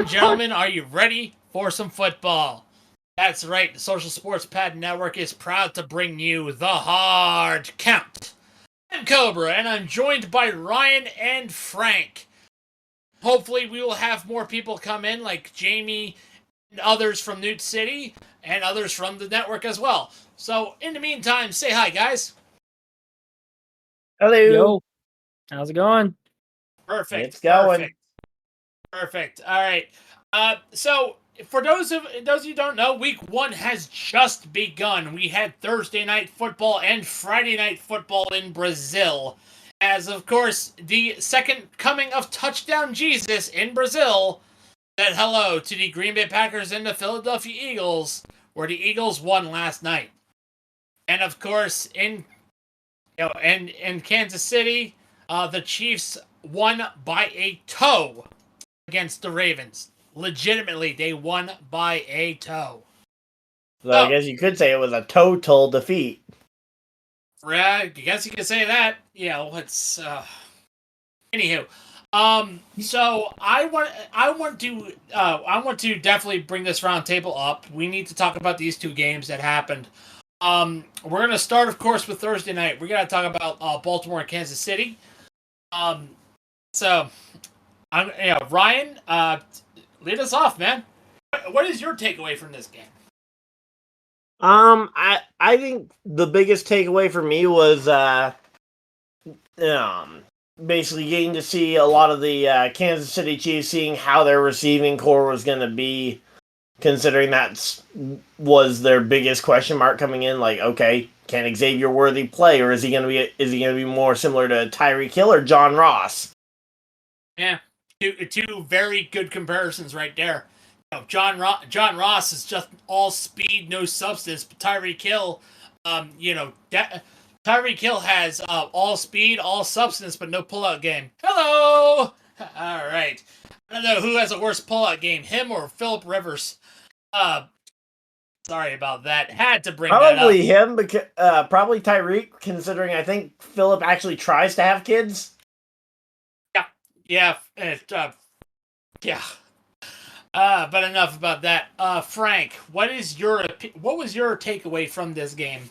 and gentlemen, are you ready for some football? That's right, the Social Sports Pad Network is proud to bring you the Hard Count. I'm Cobra, and I'm joined by Ryan and Frank. Hopefully, we will have more people come in, like Jamie and others from Newt City, and others from the network as well. So, in the meantime, say hi, guys. Hello. Yo, how's it going? Perfect. It's going. Perfect. All right. So for those of you who don't know, Week 1 has just begun. We had Thursday night football and Friday night football in Brazil, as of course the second coming of Touchdown Jesus in Brazil said hello to the Green Bay Packers and the Philadelphia Eagles, where the Eagles won last night, and of course in Kansas City, the Chiefs won by a toe against the Ravens. Legitimately, they won by a toe. So I guess you could say it was a total defeat. I guess you could say that. Yeah, let's. Anywho, so I want to definitely bring this roundtable up. We need to talk about these two games that happened. We're gonna start, of course, with Thursday night. We're gonna talk about Baltimore and Kansas City. So, Ryan, lead us off, man. What is your takeaway from this game? I think the biggest takeaway for me was basically getting to see a lot of the Kansas City Chiefs, seeing how their receiving core was going to be, considering that was their biggest question mark coming in. Like, okay, can Xavier Worthy play, or is he going to be more similar to Tyreek Hill or John Ross? Yeah, two very good comparisons right there. John Ross is just all speed, no substance, but Tyreek Hill, Tyreek Hill has all speed, all substance, but no pullout game. Hello! All right. I don't know who has a worse pullout game, him or Philip Rivers. Sorry about that. Had to bring that up. Probably him, because probably Tyreek, considering I think Philip actually tries to have kids. Yeah. But enough about that. Frank, what was your takeaway from this game?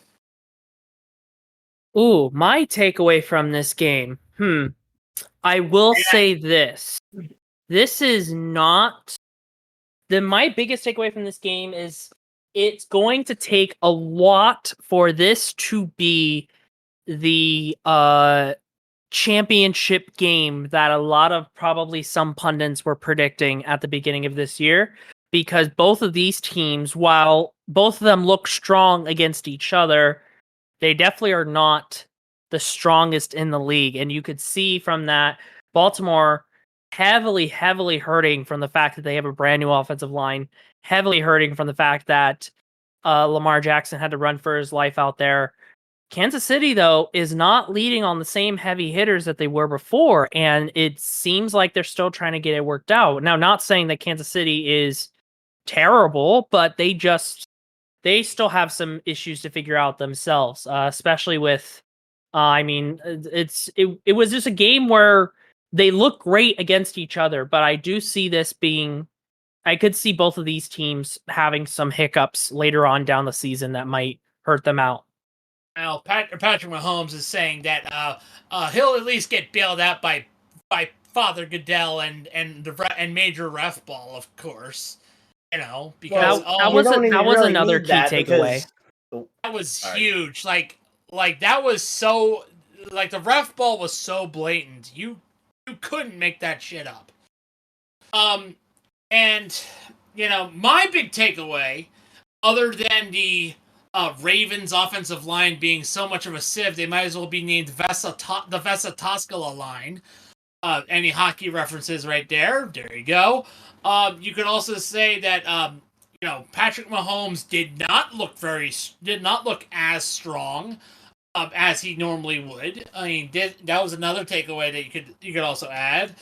Ooh, my takeaway from this game. I will say this. This is not my biggest takeaway from this game is it's going to take a lot for this to be the championship game that a lot of probably some pundits were predicting at the beginning of this year, because both of these teams, while both of them look strong against each other, they definitely are not the strongest in the league. And you could see from that Baltimore heavily hurting from the fact that they have a brand new offensive line, heavily hurting from the fact that Lamar Jackson had to run for his life out there. Kansas City, though, is not leading on the same heavy hitters that they were before, and it seems like they're still trying to get it worked out. Now, not saying that Kansas City is terrible, but they still have some issues to figure out themselves, especially with, it was just a game where they look great against each other, but I do see this being, I could see both of these teams having some hiccups later on down the season that might hurt them out. Now, Patrick Mahomes is saying that he'll at least get bailed out by Father Goodell and Major Ref Ball, of course. Because that was another key takeaway. That was huge. Like that was so, like, the Ref Ball was so blatant. You couldn't make that shit up. And my big takeaway, other than the Ravens offensive line being so much of a sieve, they might as well be named the Vesa Toskala line. Any hockey references right there? There you go. You could also say that Patrick Mahomes did not look as strong as he normally would. I mean, that was another takeaway that you could also add.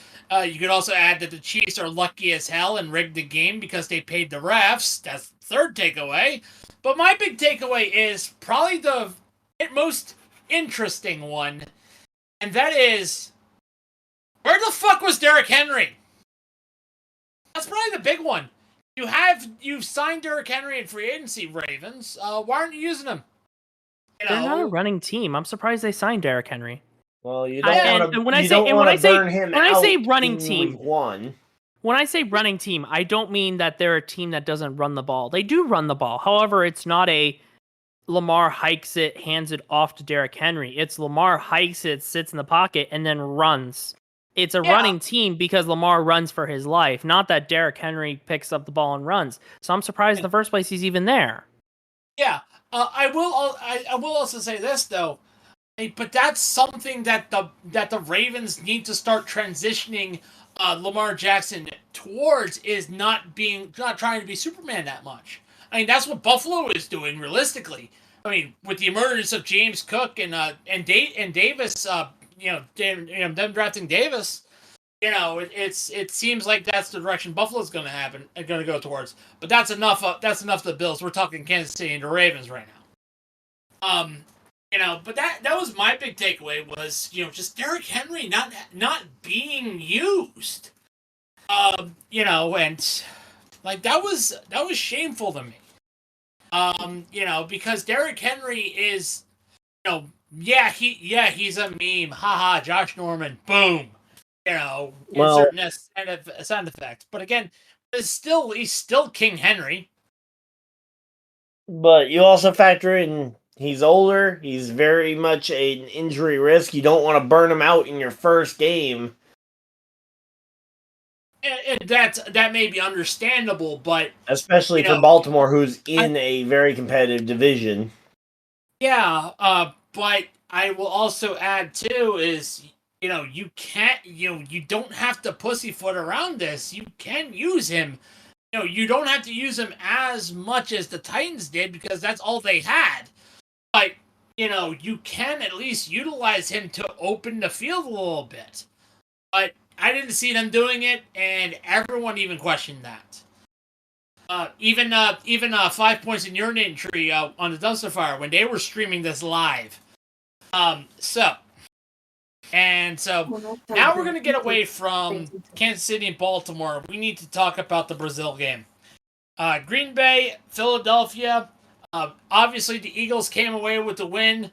You could also add that the Chiefs are lucky as hell and rigged the game because they paid the refs. That's the third takeaway. But my big takeaway is probably the most interesting one, and that is, where the fuck was Derrick Henry? That's probably the big one. You've signed Derrick Henry in free agency, Ravens. Why aren't you using him? They're not a running team. I'm surprised they signed Derrick Henry. Well, you don't want to. When You don't want to burn him when I out say running in team, week 1. when I say running team, I don't mean that they're a team that doesn't run the ball. They do run the ball. However, it's not a Lamar hikes it, hands it off to Derrick Henry. It's Lamar hikes it, sits in the pocket, and then runs. It's a running team because Lamar runs for his life, not that Derrick Henry picks up the ball and runs. So I'm surprised in the first place he's even there. Yeah, I will also say this though, but that's something that the Ravens need to start transitioning Lamar Jackson towards, is not trying to be Superman that much. I mean, that's what Buffalo is doing realistically. I mean, with the emergence of James Cook and Davis, them drafting Davis, it seems like that's the direction Buffalo's going to go towards. But that's enough. That's enough of the Bills. We're talking Kansas City and the Ravens right now. But that was my big takeaway was, just Derrick Henry not being used. And like that was shameful to me. Because Derrick Henry is, he's a meme. Haha, Josh Norman, boom. Insert sound effect. But again, he's still King Henry. But you also factor in he's older. He's very much an injury risk. You don't want to burn him out in your first game. And that may be understandable, but especially for Baltimore, who's in a very competitive division. Yeah, but I will also add too is you can't you don't have to pussyfoot around this. You can use him. You don't have to use him as much as the Titans did because that's all they had. But you can at least utilize him to open the field a little bit. But I didn't see them doing it, and everyone even questioned that. Even 5 Points in Urinating Tree on the Dumpster Fire when they were streaming this live. So now we're going to get away from Kansas City and Baltimore. We need to talk about the Brazil game. Green Bay, Philadelphia. Obviously, the Eagles came away with the win.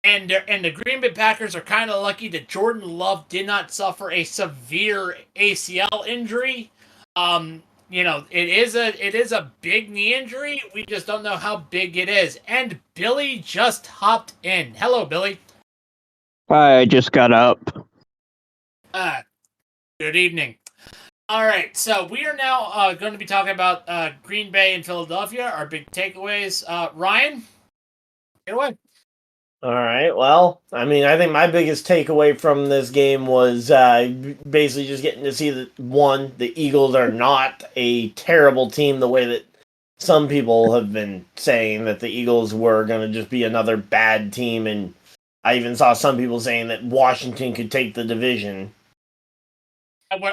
And the Green Bay Packers are kind of lucky that Jordan Love did not suffer a severe ACL injury. It is a big knee injury. We just don't know how big it is. And Billy just hopped in. Hello, Billy. I just got up. Good evening. All right, so we are now going to be talking about Green Bay and Philadelphia, our big takeaways. Ryan, get away. All right, well, I mean, I think my biggest takeaway from this game was basically just getting to see that, one, the Eagles are not a terrible team the way that some people have been saying that the Eagles were going to just be another bad team, and I even saw some people saying that Washington could take the division.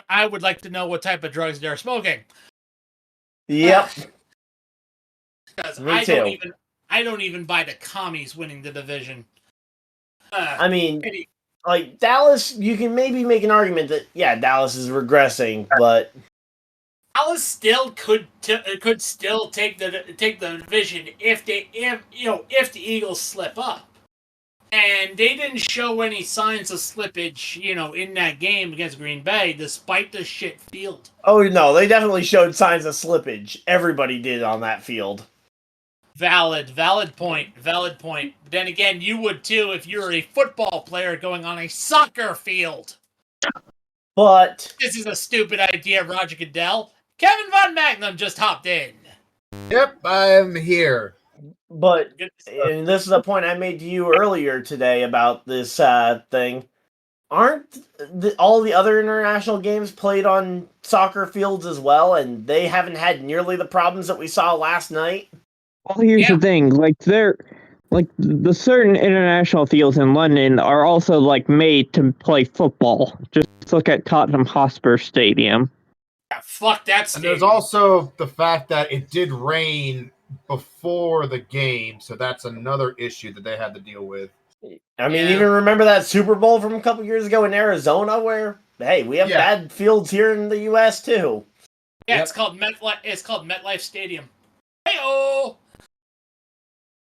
I would like to know what type of drugs they're smoking. Yep. Because Me too. I don't even buy the commies winning the division. I mean, like Dallas, you can maybe make an argument that Dallas is regressing, but Dallas still could still take the division if the Eagles slip up. And they didn't show any signs of slippage, in that game against Green Bay, despite the shit field. Oh, no, they definitely showed signs of slippage. Everybody did on that field. Valid point. But then again, you would too if you were a football player going on a soccer field. But this is a stupid idea, Roger Goodell. Kevin Von Magnum just hopped in. Yep, I'm here. But, and this is a point I made to you earlier today about this thing, aren't all the other international games played on soccer fields as well, and they haven't had nearly the problems that we saw last night? Well, here's the thing, the certain international fields in London are also, made to play football. Just look at Tottenham Hotspur Stadium. Yeah, fuck that stadium. And there's also the fact that it did rain before the game, so that's another issue that they had to deal with. I mean, even remember that Super Bowl from a couple years ago in Arizona where hey, we have Yeah. bad fields here in the U.S. too. Yeah, Yep. it's called MetLife. It's called MetLife Stadium. Hey-oh!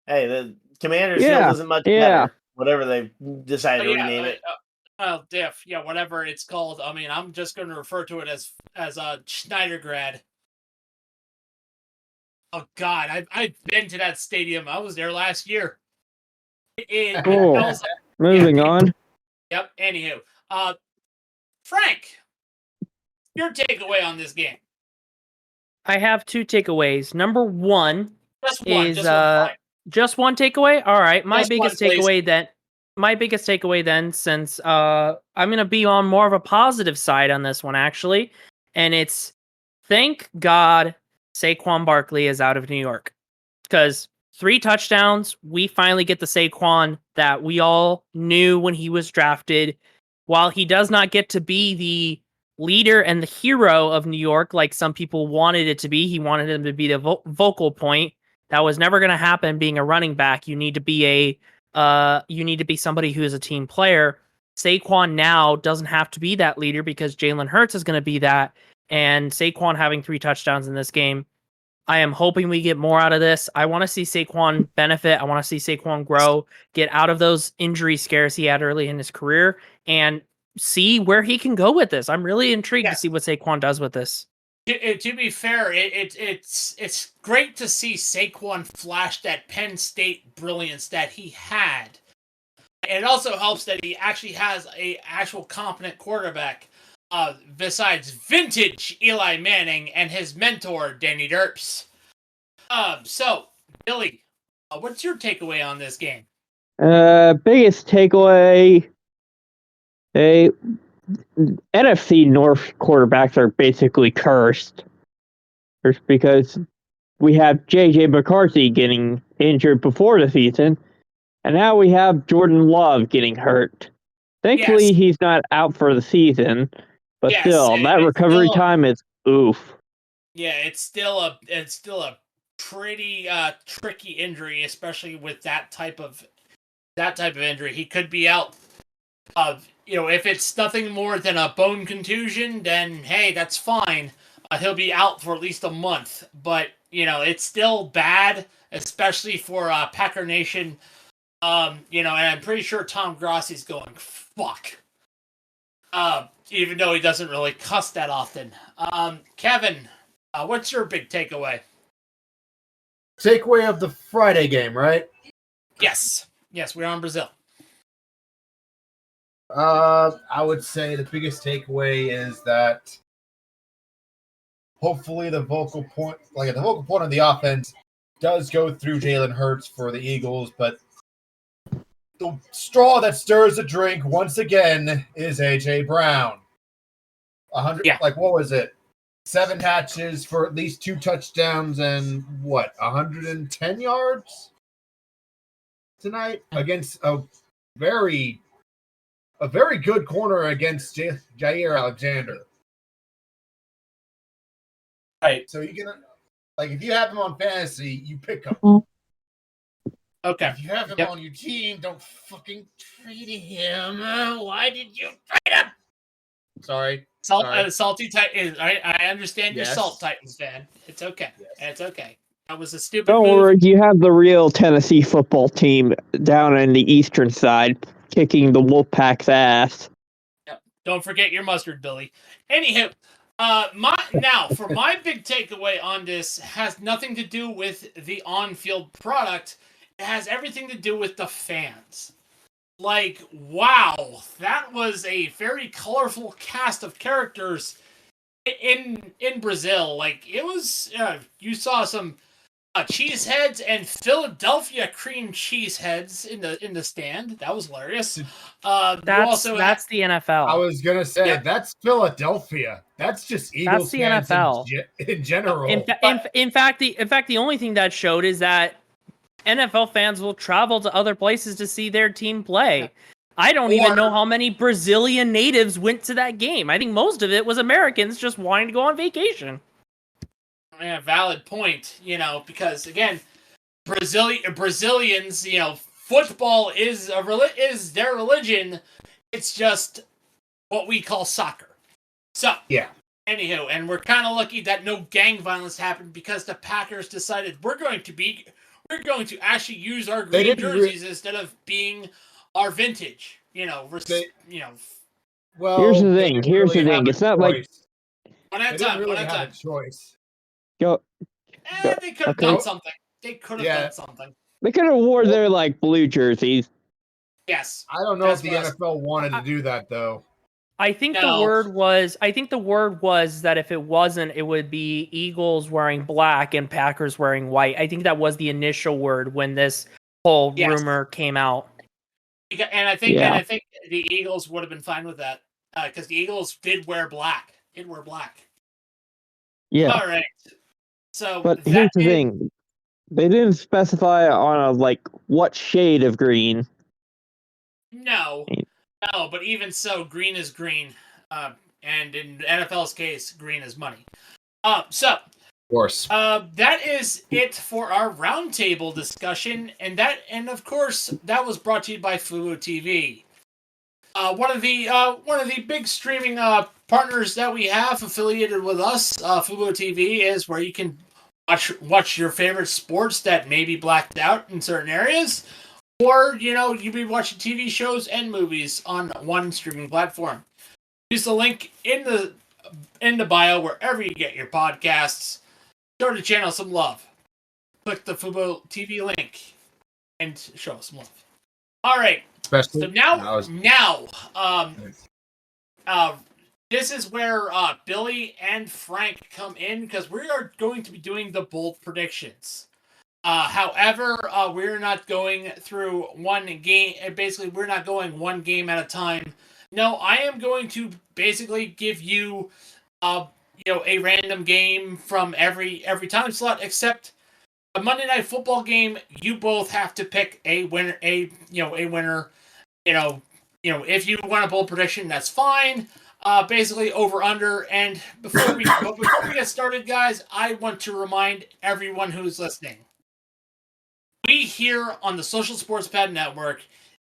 Hey, the Commanders Yeah, field isn't much yeah. better. Whatever they decided to Yeah, rename it. diff. Yeah, whatever it's called. I mean, I'm just going to refer to it as Schneidergrad. Oh God, I've been to that stadium. I was there last year. It Cool. was, Moving yeah, on. Yep. Anywho, Frank, your takeaway on this game? I have two takeaways. Number one Just one. is Just one. Fine. just one takeaway. All right, my Just biggest one, please. takeaway then. My biggest takeaway then, since I'm gonna be on more of a positive side on this one actually, and it's thank God Saquon Barkley is out of New York, because 3 touchdowns, we finally get the Saquon that we all knew when he was drafted. While he does not get to be the leader and the hero of New York like some people wanted it to be, he wanted him to be the vocal point. That was never going to happen. Being a running back, you need to be somebody who is a team player. Saquon now doesn't have to be that leader because Jalen Hurts is going to be that. And Saquon having 3 touchdowns in this game, I am hoping we get more out of this. I want to see Saquon benefit. I want to see Saquon grow, get out of those injury scares he had early in his career, and see where he can go with this. I'm really intrigued to see what Saquon does with this. To be fair, it's great to see Saquon flash that Penn State brilliance that he had. And it also helps that he actually has a actual competent quarterback, besides vintage Eli Manning and his mentor Danny Derps. So Billy, what's your takeaway on this game? Biggest takeaway. NFC North quarterbacks are basically cursed. Just because we have J.J. McCarthy getting injured before the season, and now we have Jordan Love getting hurt. Thankfully, Yes. he's not out for the season, but Yes, still, that recovery time is oof. Yeah, it's still a pretty tricky injury, especially with that type of injury. He could be out. If it's nothing more than a bone contusion, then hey, that's fine. He'll be out for at least a month. But it's still bad, especially for Packer Nation. And I'm pretty sure Tom Grossi's going fuck. Even though he doesn't really cuss that often. Kevin, what's your big takeaway? Takeaway of the Friday game, right? Yes, we're on Brazil. I would say the biggest takeaway is that hopefully the vocal point of the offense does go through Jalen Hurts for the Eagles, but the straw that stirs the drink once again is AJ Brown. 100, what was it? 7 catches for at least 2 touchdowns and 110 yards tonight against a very good corner against Jair Alexander. Right. So you can, if you have him on fantasy, you pick him. Okay. If you have him on your team, don't fucking trade him. Why did you trade him? Sorry. Salty Titans. I understand you're Salt Titans fan. It's okay. Yes. It's okay. That was a stupid Don't move. worry, you have the real Tennessee football team down in the eastern side kicking the Wolfpack's ass. Yep. Don't forget your mustard, Billy. Anywho, for my big takeaway on this has nothing to do with the on-field product. It has everything to do with the fans. Wow, that was a very colorful cast of characters in Brazil. It was you saw some cheeseheads and Philadelphia cream cheeseheads in the stand. That was hilarious. That's the NFL. I was gonna say that's Philadelphia. That's just Eagles that's the fans NFL in general. In fact, the only thing that showed is that NFL fans will travel to other places to see their team play. I don't even know how many Brazilian natives went to that game. I think most of it was Americans just wanting to go on vacation. Yeah, valid point. Because again, Brazilians, football is their religion. It's just what we call soccer. So, Yeah. anywho, and we're kind of lucky that no gang violence happened because the Packers decided we're going to actually use our green jerseys instead of being our vintage. Well, Here's the they thing. didn't Here's really the have thing. a It's not like choice. One at They a didn't time. really One at a have a time. choice. go. They could have Okay. done something. They could have Yeah. done something. They could have wore their like blue jerseys. Yes. I don't know That's if the NFL wanted to do that though. I think No. the word was that if it wasn't, it would be Eagles wearing black and Packers wearing white. I think that was the initial word when this whole rumor came out. And I think the Eagles would have been fine with that because the Eagles did wear black. Yeah. All right. So, But here's the thing. They didn't specify on a like what shade of green. No, but even so, green is green, and in NFL's case, green is money. So Of course. that is it for our roundtable discussion, and of course that was brought to you by Fubo TV. One of the big streaming partners that we have affiliated with us, Fubo TV, is where you can watch your favorite sports that may be blacked out in certain areas, or you'll be watching TV shows and movies on one streaming platform. Use the link in the bio wherever you get your podcasts. Show the channel some love. Click the Fubo TV link and show us some love. All right. Especially So this is where Billy and Frank come in because we are going to be doing the bold predictions. However, we're not going through one game. Basically, we're not going one game at a time. No, I am going to basically give you, a random game from every time slot, except a Monday Night Football game. You both have to pick a winner. A winner. If you want a bold prediction, that's fine. Basically over under. And before we get started, guys, I want to remind everyone who's listening. We here on the Social Sports Pad Network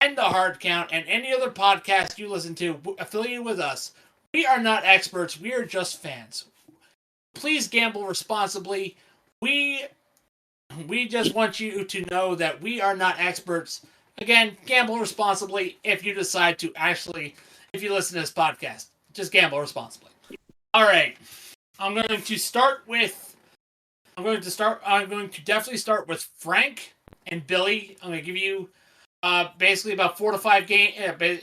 and the Hard Count and any other podcast you listen to affiliated with us, we are not experts. We are just fans. Please gamble responsibly. We just want you to know that we are not experts. Again, gamble responsibly if you decide to if you listen to this podcast. Just gamble responsibly. All right. I'm going to definitely start with Frank and Billy. I'm going to give you basically about 4 to 5 games.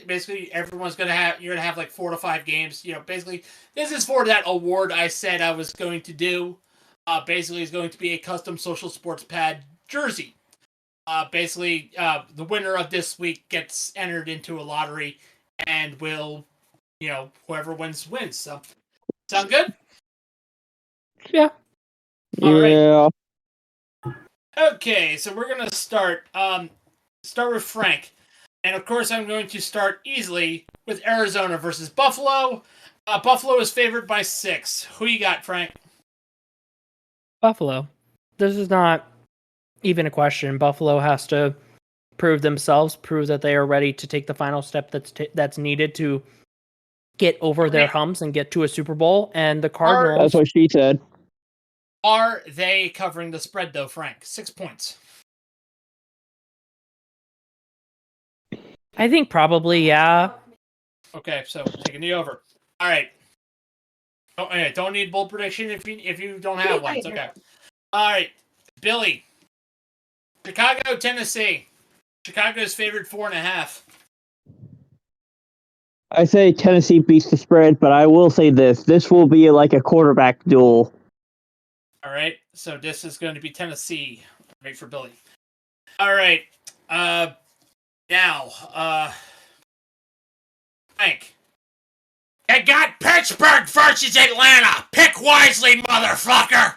Basically, you're going to have like 4 to 5 games. Basically, this is for that award I said I was going to do. Basically, it's going to be a custom Social Sports Pad jersey. Basically, the winner of this week gets entered into a lottery and will, whoever wins. So, sound good? Yeah. All right. Yeah. Okay, so we're going to start with Frank. And of course, I'm going to start easily with Arizona versus Buffalo. Buffalo is favored by 6. Who you got, Frank? Buffalo. This is not even a question. Buffalo has to prove themselves, prove that they are ready to take the final step that's needed to get over their humps and get to a Super Bowl. And the Cardinals... That's what she said. Are they covering the spread, though, Frank? 6 points. I think probably, yeah. Okay, so taking the over. All right. Don't need bold prediction if you don't have one. It's okay. All right, Billy. Chicago, Tennessee. Chicago is favored 4.5. I say Tennessee beats the spread, but I will say this. This will be like a quarterback duel. All right, so this is going to be Tennessee. Right for Billy. All right. Now, Frank. You got Pittsburgh versus Atlanta. Pick wisely, motherfucker.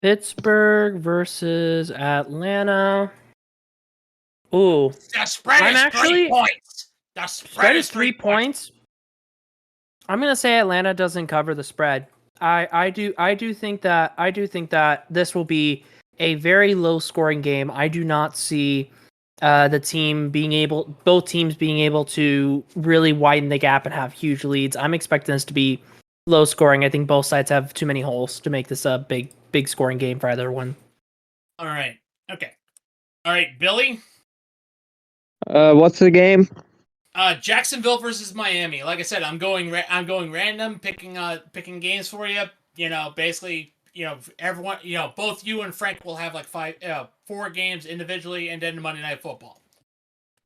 Pittsburgh versus Atlanta. Ooh. The spread is 3 points. The spread is 3 points. I'm gonna say Atlanta doesn't cover the spread. I do think that this will be a very low scoring game. I do not see both teams being able to really widen the gap and have huge leads. I'm expecting this to be low scoring. I think both sides have too many holes to make this a big scoring game for either one. All right. Okay. All right, Billy. What's the game? Jacksonville versus Miami. Like I said, I'm going random, picking games for you. Basically, everyone, both you and Frank will have like 4 games individually, and then Monday Night Football.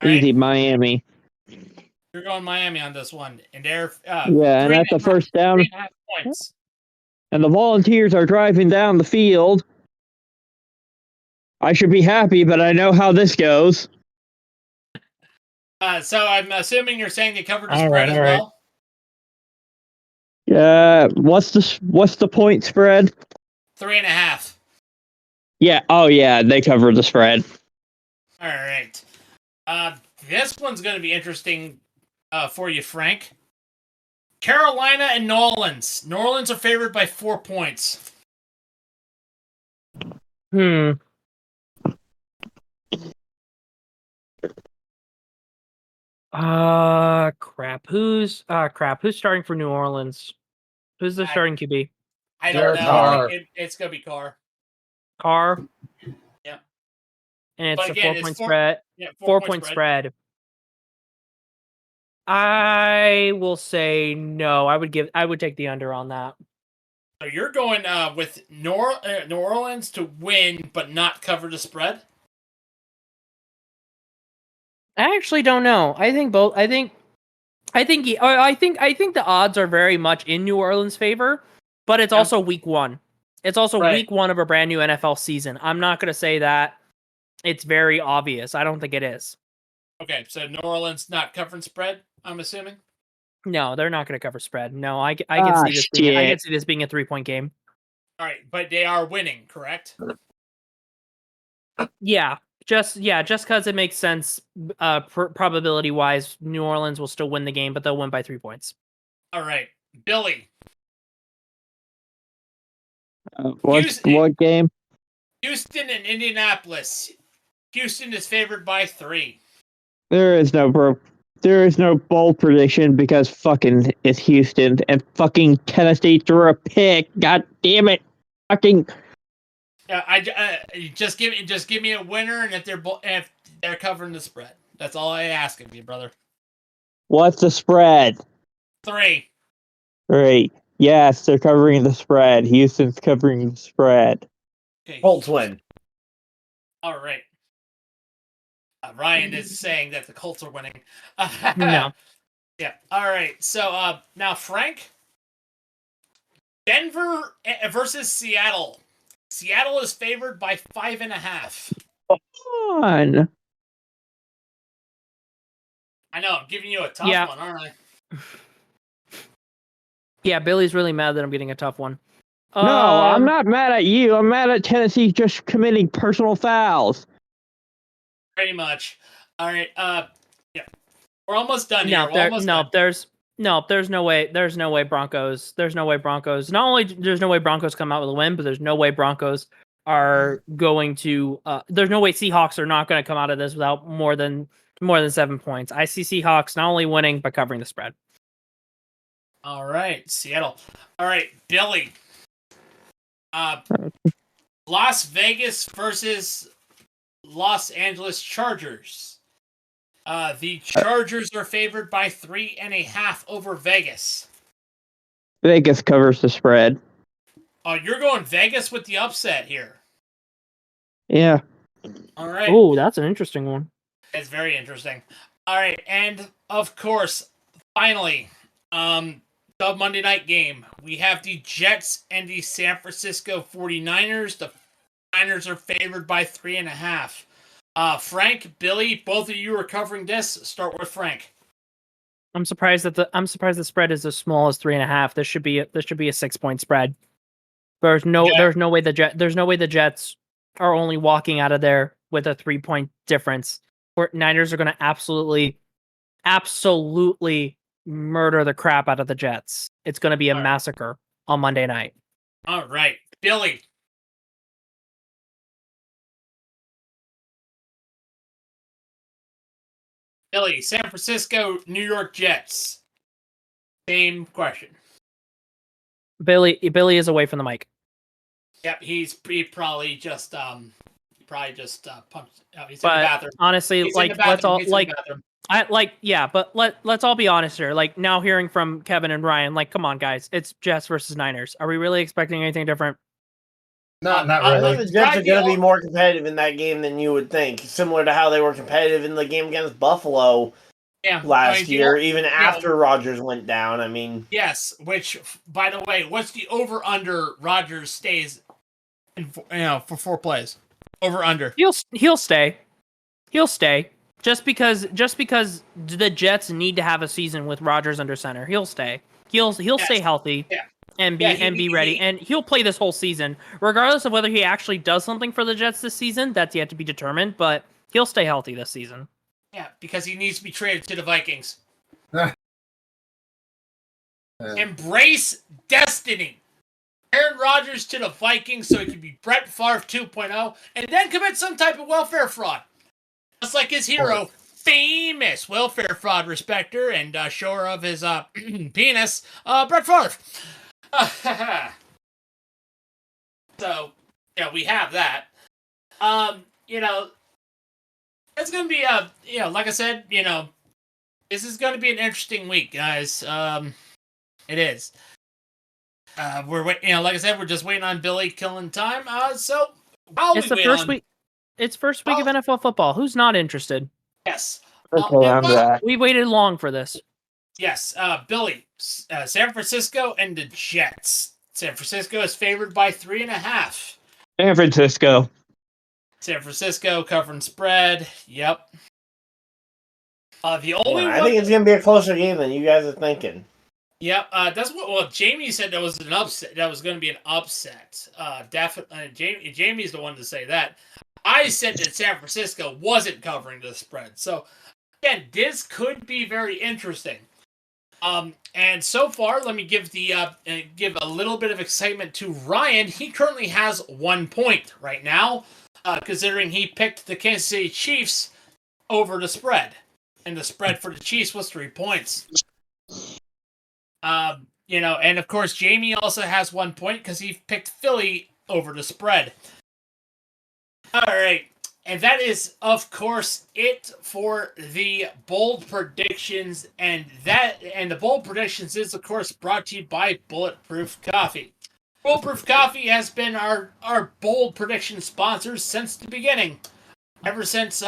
All Easy, right? Miami. You're going Miami on this one, and they're Yeah, and that's the first down. 3.5 points. And the Volunteers are driving down the field. I should be happy, but I know how this goes. So I'm assuming you're saying they covered the All spread right, as all right. well. What's the point spread? 3.5. Yeah. Oh yeah, they covered the spread. All right. This one's going to be interesting for you, Frank. Carolina and New Orleans. New Orleans are favored by 4 points. Crap. Who's starting for New Orleans? Who's the starting QB? I don't Derek know. Carr. It's going to be Carr. Carr. Yeah. And it's But a again, 4-point it's spread. Yeah, 4-point spread. I will say no. I would take the under on that. So you're going with New Orleans to win, but not cover the spread? I actually don't know. I think the odds are very much in New Orleans' favor, but it's also week 1. It's also Right. week 1 of a brand new NFL season. I'm not going to say that it's very obvious. I don't think it is. Okay, so New Orleans not covering spread, I'm assuming? No, they're not going to cover spread. No, I can see this being I can see this being a 3-point game. All right, but they are winning, correct? Yeah, just because it makes sense probability wise. New Orleans will still win the game, but they'll win by 3 points. All right, Billy. What game? Houston and Indianapolis. Houston is favored by 3. There is no bold prediction because fucking it's Houston and fucking Tennessee threw a pick. God damn it! Fucking. Just give me a winner, and if they're covering the spread, that's all I ask of you, brother. What's the spread? 3. Great. Yes, they're covering the spread. Houston's covering the spread. Okay. Colts win. All right. Ryan is saying that the Colts are winning. No. Yeah. All right. So now, Frank, Denver versus Seattle. Seattle is favored by 5.5. On. I know. I'm giving you a tough one, aren't I? Yeah, Billy's really mad that I'm getting a tough one. No, I'm not mad at you. I'm mad at Tennessee just committing personal fouls. Pretty much. All right. Yeah. We're almost done here. There's no way Broncos. There's no way Broncos. Not only there's no way Broncos come out with a win, but there's no way Broncos are going to. There's no way Seahawks are not going to come out of this without more than 7 points. I see Seahawks not only winning but covering the spread. All right, Seattle. All right, Billy. Las Vegas versus Los Angeles Chargers. The Chargers are favored by 3.5 over Vegas. Vegas covers the spread. Oh, you're going Vegas with the upset here. Yeah. All right. Oh, that's an interesting one. It's very interesting. All right, and of course, finally, the Monday night game. We have the Jets and the San Francisco 49ers. The Niners are favored by 3.5. Frank, Billy, both of you are covering this. Start with Frank. I'm surprised the spread is as small as 3.5. This should be a 6-point spread. There's no way the Jets are only walking out of there with a 3-point difference. Niners are going to absolutely murder the crap out of the Jets. It's going to be a massacre on Monday night. All right, Billy. Billy, San Francisco, New York Jets. Same question. Billy is away from the mic. Yep, he probably just punched. He's in the But bathroom. honestly, He's in like the bathroom. let's all He's in the like bathroom. but let's all be honest here. Like now hearing from Kevin and Ryan, like come on guys, it's Jets versus Niners. Are we really expecting anything different? Not I really. think the Jets are going to be more competitive in that game than you would think, similar to how they were competitive in the game against Buffalo last year, even after Rodgers went down. I mean, yes. Which, by the way, what's the over/under Rodgers stays, for 4 plays? Over/under. He'll stay. Just because the Jets need to have a season with Rodgers under center. He'll stay. He'll stay healthy. Yeah. And be ready. And he'll play this whole season, regardless of whether he actually does something for the Jets this season. That's yet to be determined, but he'll stay healthy this season. Yeah, because he needs to be traded to the Vikings. Embrace destiny. Aaron Rodgers to the Vikings so he can be Brett Favre 2.0 and then commit some type of welfare fraud. Just like his hero, famous welfare fraud respecter and shower of his penis, Brett Favre. So, we have that. It's going to be, like I said, this is going to be an interesting week, guys. It is. We're waiting, like I said, we're just waiting on Billy killing time. So while it's the first week. It's first week of NFL football. Who's not interested? Yes. We waited long for this. Yes, Billy, San Francisco and the Jets. San Francisco is favored by 3.5. San Francisco. San Francisco covering spread. Yep. The only I think it's going to be a closer game than you guys are thinking. Yep, that's what. Well, Jamie said that was an upset. That was going to be an upset. Definitely, Jamie's the one to say that. I said that San Francisco wasn't covering the spread. So again, this could be very interesting. And so far, let me give give a little bit of excitement to Ryan. He currently has 1 point right now, considering he picked the Kansas City Chiefs over the spread, and the spread for the Chiefs was 3 points. And of course, Jamie also has 1 point because he picked Philly over the spread. All right. And that is, of course, it for the bold predictions. And the bold predictions is, of course, brought to you by Bulletproof Coffee. Bulletproof Coffee has been our bold prediction sponsors since the beginning. Ever since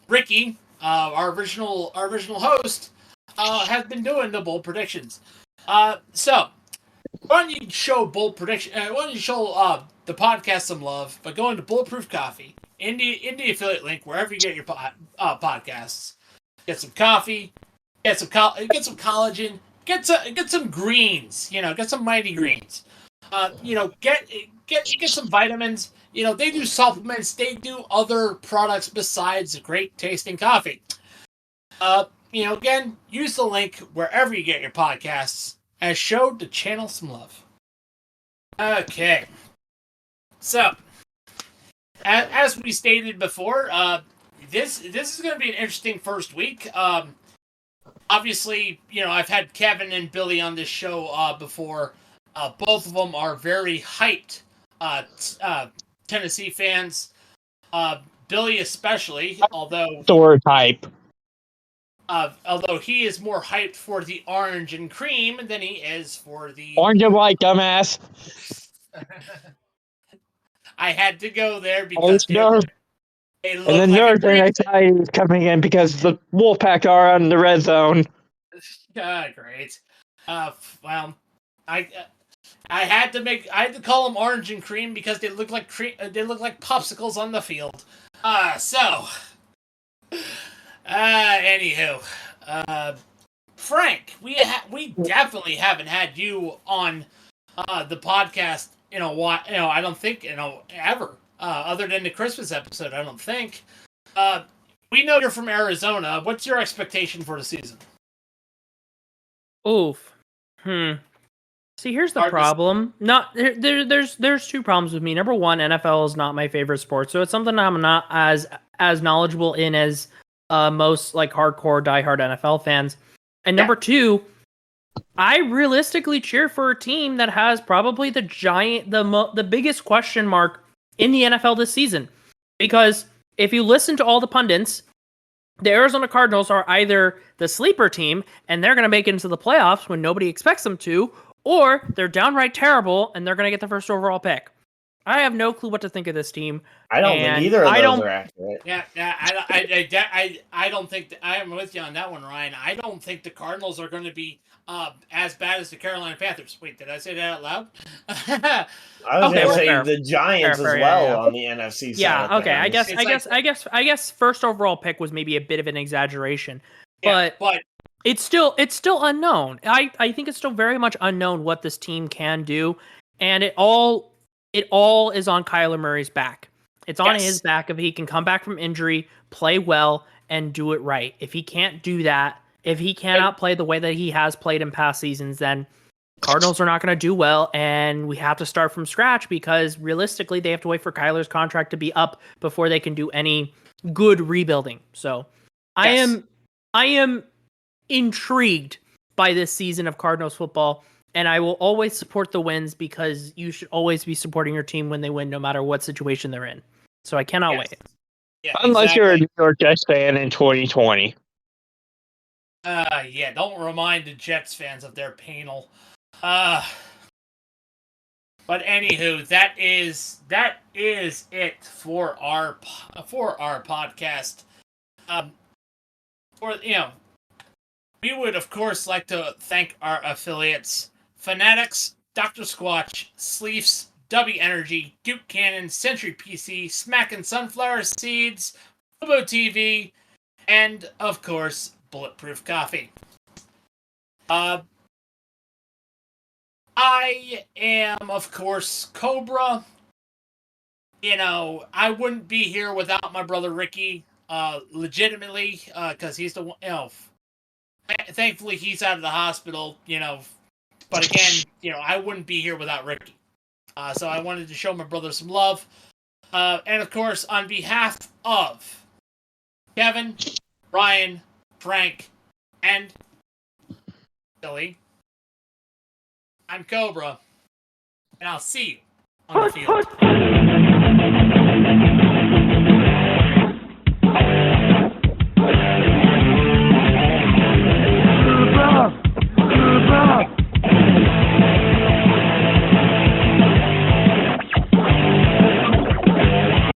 Ricky, our original host, has been doing the bold predictions. So why don't you show bold prediction? Why don't you show the podcast some love by going to Bulletproof Coffee in the affiliate link wherever you get your podcasts. Get some coffee, get some collagen, get some greens. Get some mighty greens. Get some vitamins. They do supplements. They do other products besides great tasting coffee. Again, use the link wherever you get your podcasts as showed to channel some love. Okay. So, as we stated before, this is going to be an interesting first week. Obviously, I've had Kevin and Billy on this show before. Both of them are very hyped Tennessee fans. Billy especially, although Sword hype. Although he is more hyped for the orange and cream than he is for the Orange and white, dumbass. I had to go there because And then yours anxiety is coming in because the Wolfpack are on the red zone. Great. Well, I had to call them orange and cream because they look like popsicles on the field. Anywho, Frank, we definitely haven't had you on the podcast in a while. I don't think ever, other than the Christmas episode. I don't think. We know you're from Arizona. What's your expectation for the season? Oof. See, here's the problem. There's two problems with me. Number one, NFL is not my favorite sport, so it's something I'm not as knowledgeable in as most like hardcore diehard NFL fans. And number two, I realistically cheer for a team that has probably the biggest question mark in the NFL this season. Because if you listen to all the pundits, the Arizona Cardinals are either the sleeper team and they're going to make it into the playoffs when nobody expects them to, or they're downright terrible and they're going to get the first overall pick. I have no clue what to think of this team. I don't think either of those are accurate. Yeah, I don't think I am with you on that one, Ryan. I don't think the Cardinals are going to be as bad as the Carolina Panthers. Wait, did I say that out loud? I was going to say the Giants as well on the NFC side. Yeah, okay. I guess first overall pick was maybe a bit of an exaggeration, but it's still unknown. I think it's still very much unknown what this team can do, and it all is on Kyler Murray's back. It's on his back if he can come back from injury, play well, and do it right. If he can't do that, if he cannot play the way that he has played in past seasons, then Cardinals are not going to do well, and we have to start from scratch because realistically, they have to wait for Kyler's contract to be up before they can do any good rebuilding. So, I am intrigued by this season of Cardinals football. And I will always support the wins because you should always be supporting your team when they win, no matter what situation they're in. So I cannot wait. Yeah, Unless you're a New York Jets fan in 2020. Don't remind the Jets fans of their panel. But anywho, that is it for our podcast. We would of course like to thank our affiliates. Fanatics, Dr. Squatch, Sleeves, W Energy, Duke Cannon, Century PC, Smackin' Sunflower Seeds, Fubo TV, and, of course, Bulletproof Coffee. I am, of course, Cobra. I wouldn't be here without my brother Ricky, legitimately, because he's the one, thankfully he's out of the hospital, but again, I wouldn't be here without Ricky. So I wanted to show my brother some love. And of course, on behalf of Kevin, Ryan, Frank, and Billy, I'm Cobra. And I'll see you on the field.